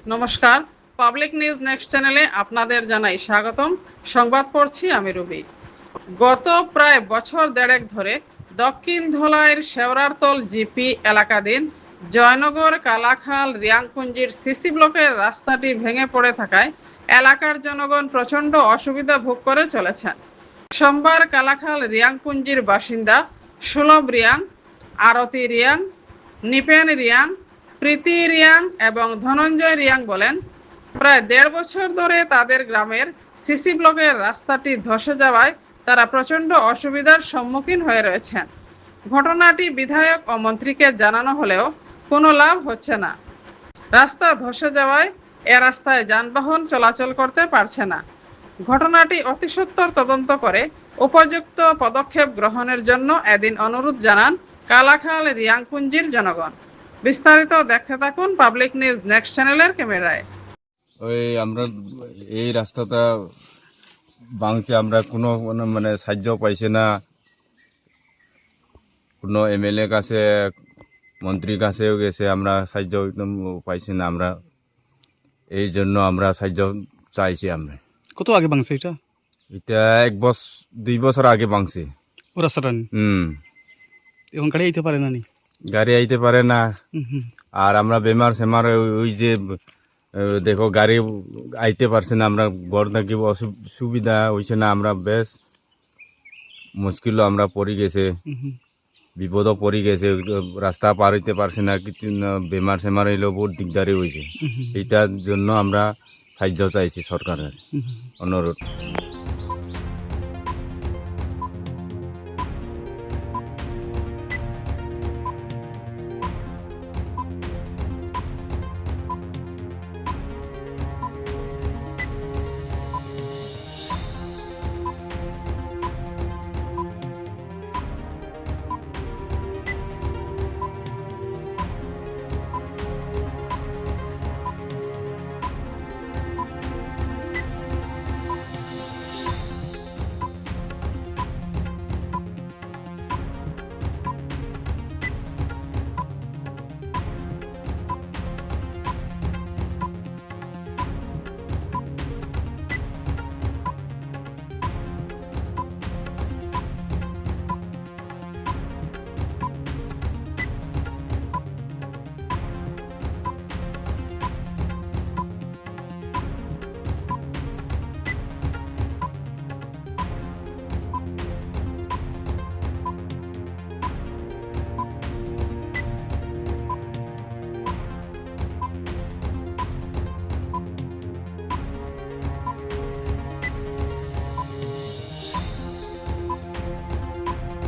নমস্কার, public news next চ্যানেলে আপনাদের জানাই স্বাগতম। সংবাদ পড়ছি আমি রুবি। গত প্রায় বছর দেড়েক ধরে দক্ষিণ ধলাইয়ের শেওড়ারতল জিপি এলাকাধীন জয়নগর কালাখাল রিয়াংপুঞ্জির সিসি ব্লকের রাস্তাটি ভেঙে পড়ে থাকায় এলাকার জনগণ প্রচণ্ড অসুবিধা ভোগ করে চলেছেন। সোমবার কালাখাল রিয়াংপুঞ্জির বাসিন্দা সুলভ রিয়াং, আরতি রিয়াং, নিপেন রিয়াং, প্রীতি রিয়াং এবং ধনঞ্জয় রিয়াং বলেন, প্রায় 1.5 বছর ধরে তাদের গ্রামের সিসি ব্লকের রাস্তাটি ধসে যাওয়ায় তারা প্রচণ্ড অসুবিধার সম্মুখীন হয়ে রয়েছেন। ঘটনাটি বিধায়ক ও মন্ত্রীকে জানানো হলেও কোনো লাভ হচ্ছে না। রাস্তা ধসে যাওয়ায় এ রাস্তায় যানবাহন চলাচল করতে পারছে না। ঘটনাটি অতি সত্বর তদন্ত করে উপযুক্ত পদক্ষেপ গ্রহণের জন্য এদিন অনুরোধ জানান কালাখাল রিয়াংপুঞ্জির জনগণ। বিস্তারিত দেখতে থাকুন পাবলিক নিউজ নেক্সট চ্যানেলের ক্যামেরায়। আমরা এই রাস্তাটা ভাঙছে, আমরা কোনো মানে সাহায্য পাইছে না। কোনো এমএলএ কাছে, মন্ত্রীর কাছেও গেছে, আমরা সাহায্য একদম পাইছি না। আমরা এই জন্য আমরা সাহায্য চাইছি। আমরা কত আগে ভাঙছে এটা? এটা 2 বছর আগে ভাঙছে ও রাস্তাটা এখন গাড়ি আইতে পারে না নি? গাড়ি আইতে পারে না। আর আমরা বেমার সেমার ওই যে দেখো গাড়ি আইতে পারছে না। আমরা ঘর থাকি সুবিধা হয়েছে না। আমরা বেশ মুশকিল আমরা পড়ে গেছে, বিপদও পড়ে গেছে। রাস্তা পার হইতে পারছে না, কিছু বেমার সেমার এলেও বহুত দিকদারি হয়েছে। এইটার জন্য আমরা সাহায্য চাইছি সরকারের অনুরোধ।